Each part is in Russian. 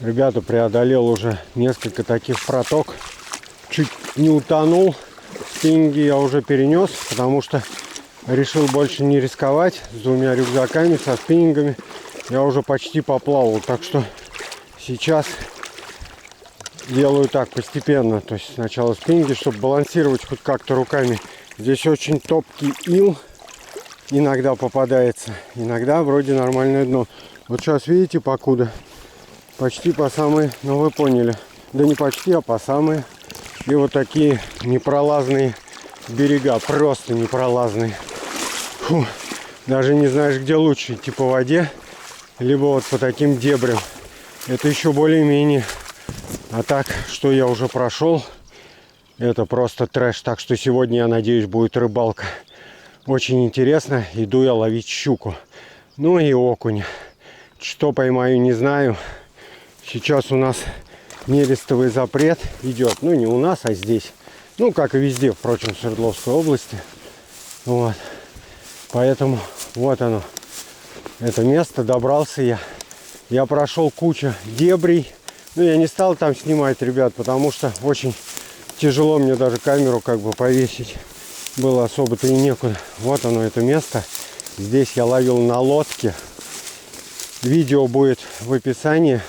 Ребята, преодолел уже несколько таких проток. Чуть не утонул. Спиннинги я уже перенес, потому что решил больше не рисковать с двумя рюкзаками, со спиннингами. Я уже почти поплавал, так что сейчас делаю так постепенно. То есть сначала спиннинги, чтобы балансировать хоть как-то руками. Здесь очень топкий ил иногда попадается, иногда вроде нормальное дно. Вот сейчас видите, покуда почти по самые, ну вы поняли, да не почти, а по самые. И вот такие непролазные берега, просто непролазные. Фу, даже не знаешь, где лучше, идти по воде, либо вот по таким дебрям. Это еще более-менее. А так, что я уже прошел, это просто трэш. Так что сегодня, я надеюсь, будет рыбалка. Очень интересно. Иду я ловить щуку. Ну и окунь. Что поймаю, не знаю. Сейчас у нас нерестовый запрет идет. Ну, не у нас, а здесь. Ну, как и везде, впрочем, в Свердловской области. Вот. Поэтому вот оно. Это место. Добрался я. Я прошел кучу дебрей. Ну, я не стал там снимать, ребят, потому что очень тяжело мне даже камеру как бы повесить. Было особо-то и некуда. Вот оно, это место. Здесь я ловил на лодке. Видео будет в описании.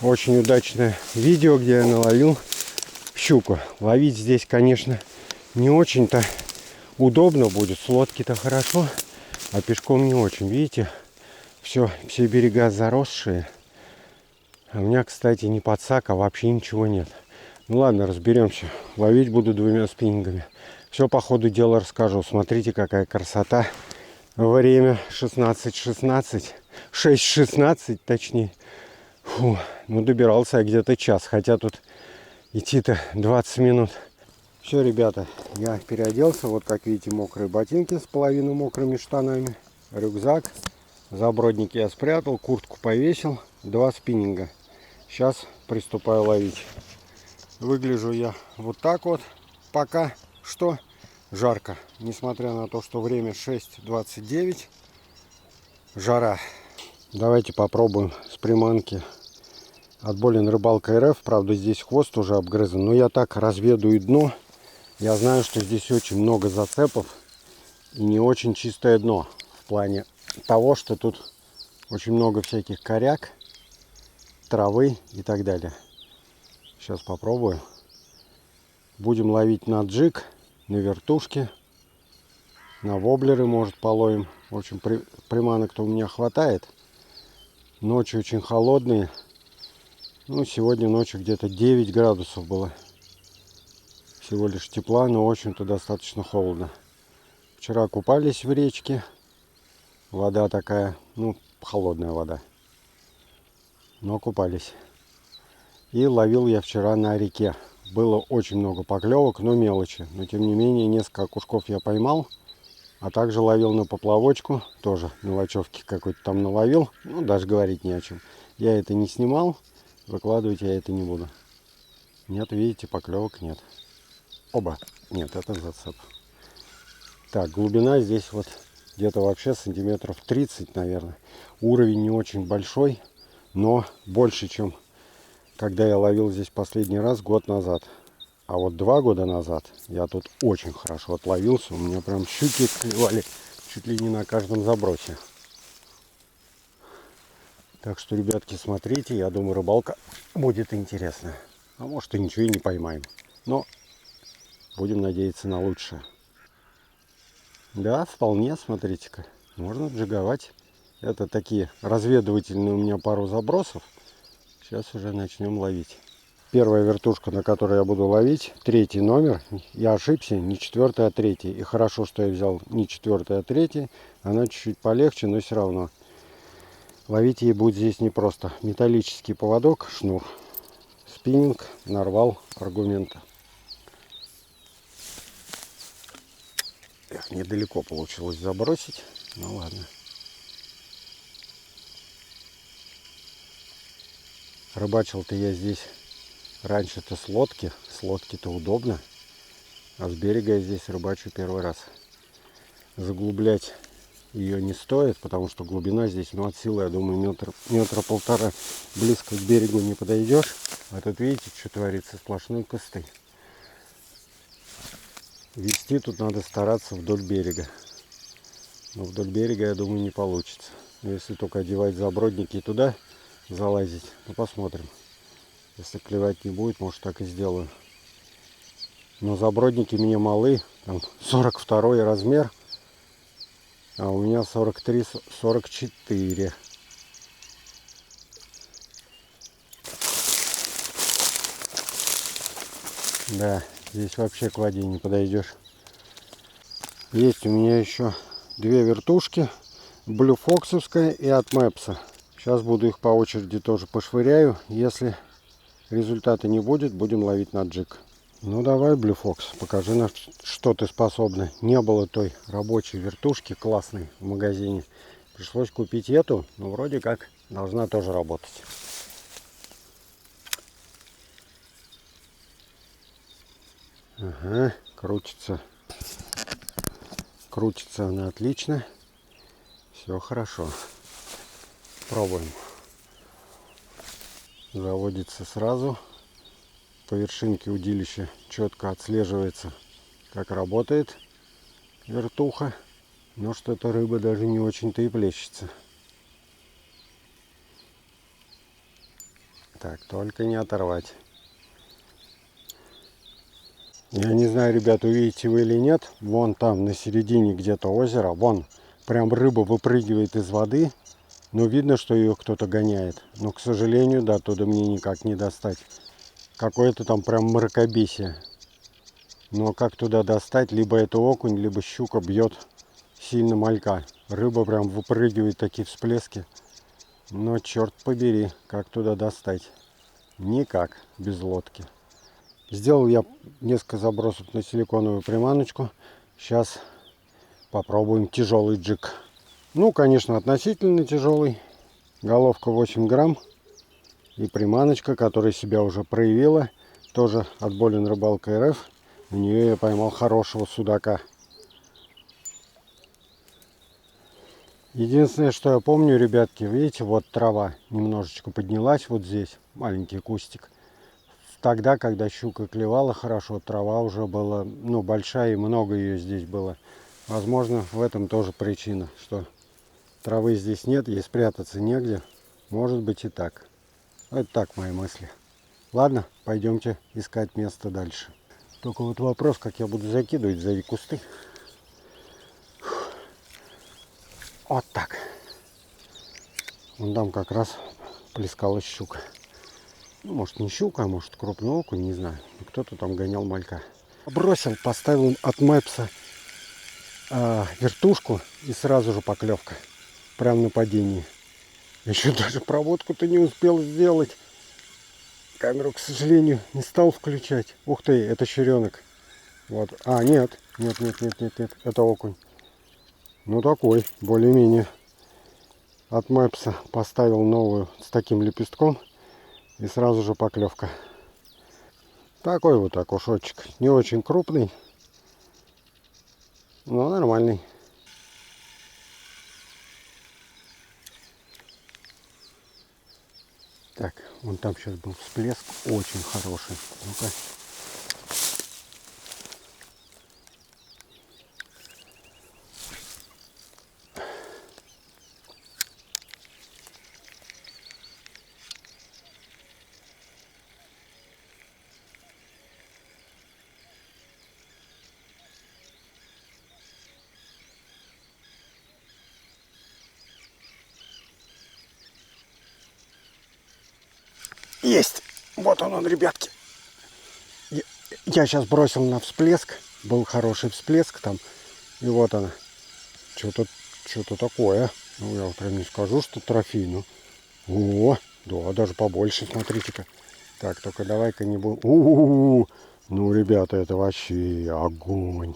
Очень удачное видео, где я наловил щуку. Ловить здесь, конечно, не очень-то удобно будет. С лодки-то хорошо, а пешком не очень. Видите, все берега заросшие. А у меня, кстати, не подсак, а вообще ничего нет. Ну ладно, разберемся. Ловить буду двумя спиннингами. Все по ходу дела расскажу. Смотрите, какая красота. Время 16:16. 6:16 точнее. Фу, ну добирался я где-то час. Хотя тут идти-то 20 минут. Все, ребята, я переоделся. Вот как видите, мокрые ботинки с половиной мокрыми штанами. Рюкзак. Забродник я спрятал. Куртку повесил. 2 спиннинга. Сейчас приступаю ловить. Выгляжу я вот так вот. Пока что жарко. Несмотря на то, что время 6:29. Жара. Давайте попробуем с приманки от Болин Рыбалка РФ. Правда, здесь хвост уже обгрызан. Но я так разведаю дно. Я знаю, что здесь очень много зацепов. И не очень чистое дно. В плане того, что тут очень много всяких коряк, травы и так далее. Сейчас попробую. Будем ловить на джиг, на вертушки, на воблеры, может, половим. В общем, приманок-то у меня хватает. Ночи очень холодные. Ну, сегодня ночью где-то 9 градусов было. Всего лишь тепла, но, в общем-то, достаточно холодно. Вчера купались в речке. Вода такая, ну, холодная вода. Но купались. И ловил я вчера на реке. Было очень много поклевок, но мелочи. Но, тем не менее, несколько окушков я поймал. А также ловил на поплавочку. Тоже мелочевки какой-то там наловил. Ну, даже говорить не о чем. Я это не снимал. Выкладывать я это не буду. Нет, видите, поклевок нет. Оба. Нет, это зацеп. Так, глубина здесь вот где-то вообще сантиметров 30, наверное. Уровень не очень большой, но больше, чем когда я ловил здесь последний раз год назад. А вот 2 года назад я тут очень хорошо отловился. У меня прям щуки клевали чуть ли не на каждом забросе. Так что, ребятки, смотрите. Я думаю, рыбалка будет интересная. А может, и ничего и не поймаем. Но будем надеяться на лучшее. Да, вполне, смотрите-ка. Можно джиговать. Это такие разведывательные у меня пару забросов. Сейчас уже начнем ловить. Первая вертушка, на которой я буду ловить, 3-й номер. Я ошибся, не 4-й, а 3-й. И хорошо, что я взял не 4-й, а 3-й. Она чуть-чуть полегче, но все равно. Ловить ей будет здесь непросто. Металлический поводок, шнур. Спиннинг, нарвал аргумента. Эх, недалеко получилось забросить. Ну ладно. Рыбачил-то я здесь раньше-то с лодки. С лодки-то удобно. А с берега я здесь рыбачу первый раз. Заглублять ее не стоит, потому что глубина здесь, ну, от силы, я думаю, метра полтора. Близко к берегу не подойдешь. А тут видите, что творится, сплошные кусты. Вести тут надо стараться вдоль берега. Но вдоль берега, я думаю, не получится. Но если только одевать забродники и туда залазить, ну, посмотрим. Если клевать не будет, может, так и сделаю. Но забродники мне малы, там 42 размер, а у меня 43-44. Да, здесь вообще к воде не подойдешь. Есть у меня еще две вертушки, блюфоксовская и от Мэпса. Сейчас буду их по очереди тоже пошвыряю. Если результата не будет, будем ловить на джиг. Ну давай, Блюфокс, покажи нам, что ты способна. Не было той рабочей вертушки классной в магазине. Пришлось купить эту, но вроде как должна тоже работать. Ага, крутится. Крутится она отлично. Все хорошо. Пробуем. Заводится сразу. По вершинке удилища четко отслеживается, как работает вертуха. Но что-то рыба даже не очень-то и плещется. Так, только не оторвать. Я не знаю, ребят, увидите вы или нет. Вон там на середине где-то озера. Вон прям рыба выпрыгивает из воды. Но видно, что ее кто-то гоняет. Но, к сожалению, до оттуда мне никак не достать. Какое-то там прям мракобесие. Но как туда достать? Либо это окунь, либо щука бьет сильно малька. Рыба прям выпрыгивает, такие всплески. Но черт побери, как туда достать? Никак, без лодки. Сделал я несколько забросов на силиконовую приманочку. Сейчас попробуем тяжелый джиг. Ну, конечно, относительно тяжелый. Головка 8 грамм. И приманочка, которая себя уже проявила. Тоже от Болин Рыбалка РФ. У нее я поймал хорошего судака. Единственное, что я помню, ребятки, видите, вот трава немножечко поднялась вот здесь. Маленький кустик. Тогда, когда щука клевала хорошо, трава уже была, ну, большая и много ее здесь было. Возможно, в этом тоже причина, что травы здесь нет, ей спрятаться негде. Может быть и так. Это так мои мысли. Ладно, пойдемте искать место дальше. Только вот вопрос, как я буду закидывать за эти кусты. Вот так. Вон там как раз плескалась щука. Ну, может, не щука, а может, крупный окунь, не знаю. Кто-то там гонял малька. Бросил, поставил от Мэпса вертушку и сразу же поклевка. Прям на падении. Еще даже проводку-то не успел сделать. Камеру, к сожалению, не стал включать. Ух ты, это щеренок. Вот. А, нет. Нет. Это окунь. Ну, такой, более-менее. От Мэпса поставил новую с таким лепестком. И сразу же поклевка. Такой вот окушочек. Не очень крупный. Но нормальный. Так, вон там сейчас был всплеск. Очень хороший. Ну-ка. Есть! Вот он, ребятки. Я сейчас бросил на всплеск. Был хороший всплеск там. И вот она. Что-то такое. Ну, я прям не скажу, что трофей. Ну. О, да, даже побольше, смотрите-ка. Так, только давай-ка не будем. У-у-у! Ну, ребята, это вообще огонь.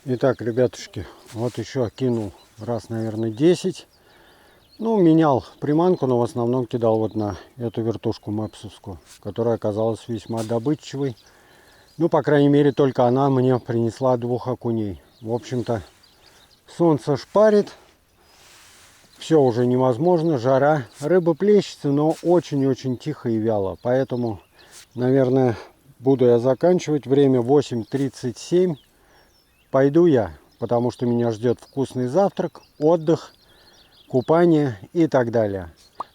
Итак, ребятушки, вот еще кинул раз, наверное, 10. Ну, менял приманку, но в основном кидал вот на эту вертушку мэпсовскую, которая оказалась весьма добытчивой. Ну, по крайней мере, только она мне принесла 2 окуней. В общем-то, солнце шпарит, все уже невозможно, жара. Рыба плещется, но очень-очень тихо и вяло. Поэтому, наверное, буду я заканчивать. Время 8:37. Пойду я, потому что меня ждет вкусный завтрак, отдых, купание и так далее.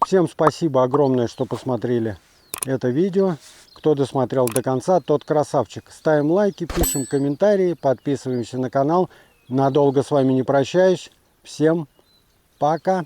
Всем спасибо огромное, что посмотрели это видео. Кто досмотрел до конца, тот красавчик. Ставим лайки, пишем комментарии, подписываемся на канал. Надолго с вами не прощаюсь. Всем пока!